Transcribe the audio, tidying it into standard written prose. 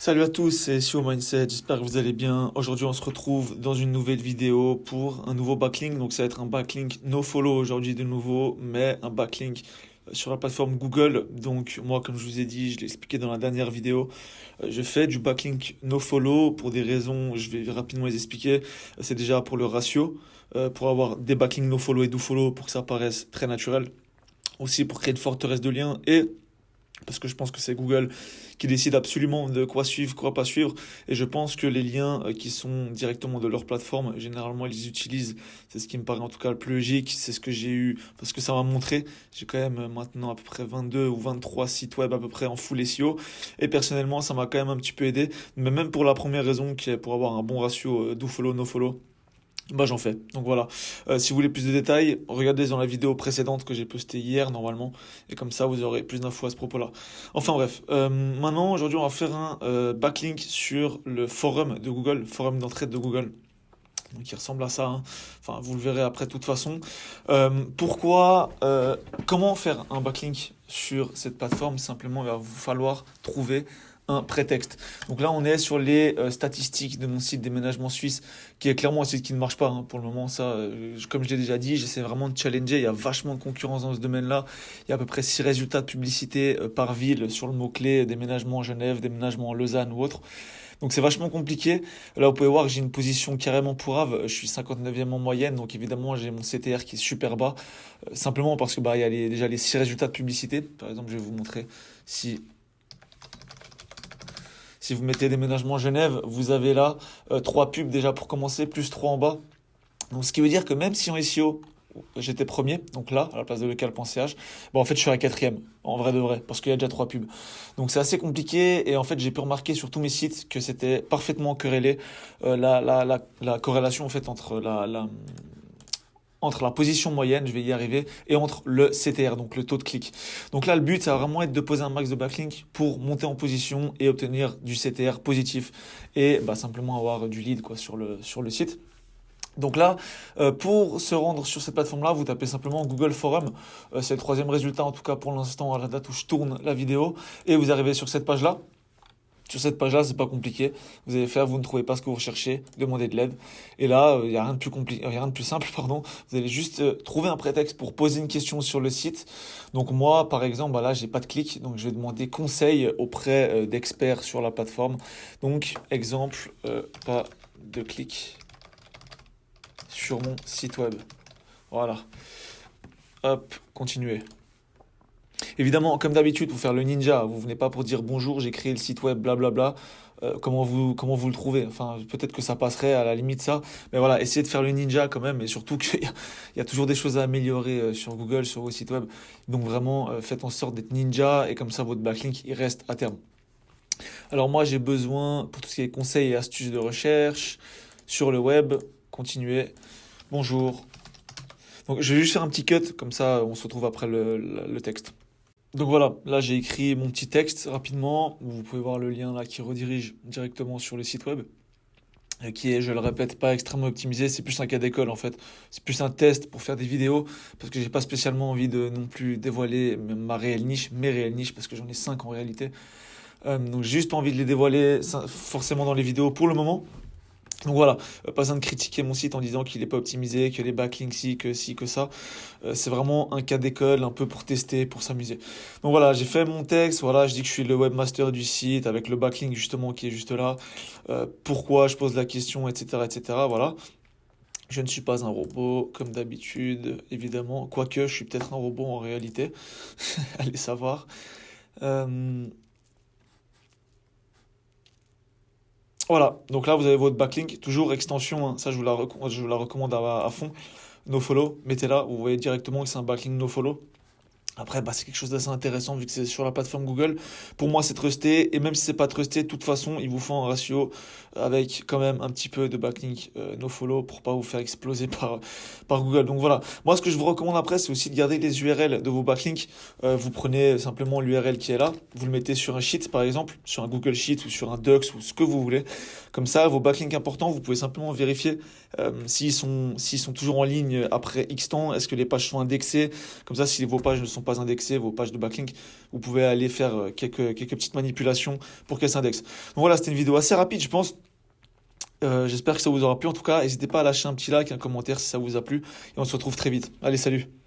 Salut à tous, c'est SEO Mindset, j'espère que vous allez bien. Aujourd'hui, on se retrouve dans une nouvelle vidéo pour un nouveau backlink. Donc, ça va être un backlink nofollow aujourd'hui de nouveau, mais un backlink sur la plateforme Google. Donc, moi, comme je vous ai dit, je l'ai expliqué dans la dernière vidéo, je fais du backlink nofollow pour des raisons, je vais rapidement les expliquer. C'est déjà pour le ratio, pour avoir des backlinks nofollow et dofollow pour que ça paraisse très naturel. Aussi pour créer une forteresse de liens et parce que je pense que c'est Google qui décide absolument de quoi suivre, quoi pas suivre. Et je pense que les liens qui sont directement de leur plateforme, généralement, ils les utilisent. C'est ce qui me paraît en tout cas le plus logique. C'est ce que j'ai eu, parce que ça m'a montré. J'ai quand même maintenant à peu près 22 ou 23 sites web à peu près en full SEO. Et personnellement, ça m'a quand même un petit peu aidé. Mais même pour la première raison, qui est pour avoir un bon ratio do follow, no follow. Bah j'en fais. Donc voilà. Si vous voulez plus de détails, regardez dans la vidéo précédente que j'ai postée hier normalement. Et comme ça, vous aurez plus d'infos à ce propos-là. Enfin bref. Maintenant, aujourd'hui, on va faire un backlink sur le forum de Google, forum d'entraide de Google. Donc il ressemble à ça, hein. Enfin, vous le verrez après de toute façon. Comment faire un backlink sur cette plateforme? Simplement, il va vous falloir trouver un prétexte. Donc là, on est sur les statistiques de mon site Déménagement Suisse, qui est clairement un site qui ne marche pas, hein. Pour le moment. Ça, comme je l'ai déjà dit, j'essaie vraiment de challenger. Il y a vachement de concurrence dans ce domaine-là. Il y a à peu près 6 résultats de publicité par ville sur le mot-clé déménagement en Genève, déménagement en Lausanne ou autre. Donc c'est vachement compliqué. Là, vous pouvez voir que j'ai une position carrément pourrave. Je suis 59e en moyenne, donc évidemment, j'ai mon CTR qui est super bas. Simplement parce que il y a déjà les 6 résultats de publicité. Par exemple, je vais vous montrer si vous mettez déménagement Genève, vous avez là 3 pubs déjà pour commencer, plus 3 en bas. Donc ce qui veut dire que même si en SEO, j'étais premier, donc là, à la place de lecal.ch, en fait, je suis à 4e, en vrai de vrai, parce qu'il y a déjà 3 pubs. Donc c'est assez compliqué, et en fait, j'ai pu remarquer sur tous mes sites que c'était parfaitement corrélé, la corrélation, en fait, entre la position moyenne, je vais y arriver, et entre le CTR, donc le taux de clic. Donc là, le but, ça va vraiment être de poser un max de backlink pour monter en position et obtenir du CTR positif, et simplement avoir du lead quoi, sur le site. Donc là, pour se rendre sur cette plateforme-là, vous tapez simplement Google Forum. C'est le 3e résultat, en tout cas pour l'instant, à la date où je tourne la vidéo. Et vous arrivez sur cette page-là. Sur cette page-là, c'est pas compliqué. Vous allez faire, vous ne trouvez pas ce que vous recherchez, demandez de l'aide. Et là, il n'y a rien de plus compliqué, rien de plus simple, pardon. Vous allez juste trouver un prétexte pour poser une question sur le site. Donc moi, par exemple, là, j'ai pas de clic, donc je vais demander conseil auprès d'experts sur la plateforme. Donc, exemple, pas de clic sur mon site web. Voilà. Hop, continuez. Évidemment, comme d'habitude, pour faire le ninja, vous venez pas pour dire bonjour, j'ai créé le site web, blablabla. Comment vous le trouvez? Enfin, peut-être que ça passerait à la limite ça. Mais voilà, essayez de faire le ninja quand même. Et surtout qu'il y a toujours des choses à améliorer sur Google, sur vos sites web. Donc vraiment, faites en sorte d'être ninja et comme ça, votre backlink, il reste à terme. Alors moi, j'ai besoin, pour tout ce qui est conseils et astuces de recherche, sur le web, continuez. Bonjour. Donc je vais juste faire un petit cut, comme ça on se retrouve après le texte. Donc voilà, là j'ai écrit mon petit texte rapidement. Vous pouvez voir le lien là qui redirige directement sur le site web. Qui est, je le répète, pas extrêmement optimisé, c'est plus un cas d'école en fait. C'est plus un test pour faire des vidéos, parce que j'ai pas spécialement envie de non plus dévoiler mes réelles niches, parce que j'en ai 5 en réalité. Donc j'ai juste pas envie de les dévoiler forcément dans les vidéos pour le moment. Donc voilà, pas besoin de critiquer mon site en disant qu'il n'est pas optimisé, que les backlinks ci, que ça. C'est vraiment un cas d'école, un peu pour tester, pour s'amuser. Donc voilà, j'ai fait mon texte, voilà, je dis que je suis le webmaster du site avec le backlink justement qui est juste là. Pourquoi je pose la question, etc., etc. Voilà. Je ne suis pas un robot, comme d'habitude, évidemment. Quoique, je suis peut-être un robot en réalité. Allez savoir. Euh, Voilà, donc là vous avez votre backlink, toujours extension, hein, ça je vous la recommande à fond. NoFollow, mettez-la, vous voyez directement que c'est un backlink NoFollow. Après, c'est quelque chose d'assez intéressant vu que c'est sur la plateforme Google. Pour moi, c'est trusté. Et même si c'est pas trusté, de toute façon, il vous faut un ratio avec quand même un petit peu de backlink nofollow pour pas vous faire exploser par Google. Donc voilà. Moi, ce que je vous recommande après, c'est aussi de garder les URL de vos backlinks. Vous prenez simplement l'URL qui est là. Vous le mettez sur un sheet, par exemple, sur un Google Sheet ou sur un Docs ou ce que vous voulez. Comme ça, vos backlinks importants, vous pouvez simplement vérifier s'ils sont toujours en ligne après X temps. Est-ce que les pages sont indexées? Comme ça, si vos pages ne sont pas pas indexées, vos pages de backlink, vous pouvez aller faire quelques petites manipulations pour qu'elles s'indexent. Donc voilà, c'était une vidéo assez rapide, je pense. J'espère que ça vous aura plu. En tout cas, n'hésitez pas à lâcher un petit like, un commentaire si ça vous a plu. Et on se retrouve très vite. Allez, salut!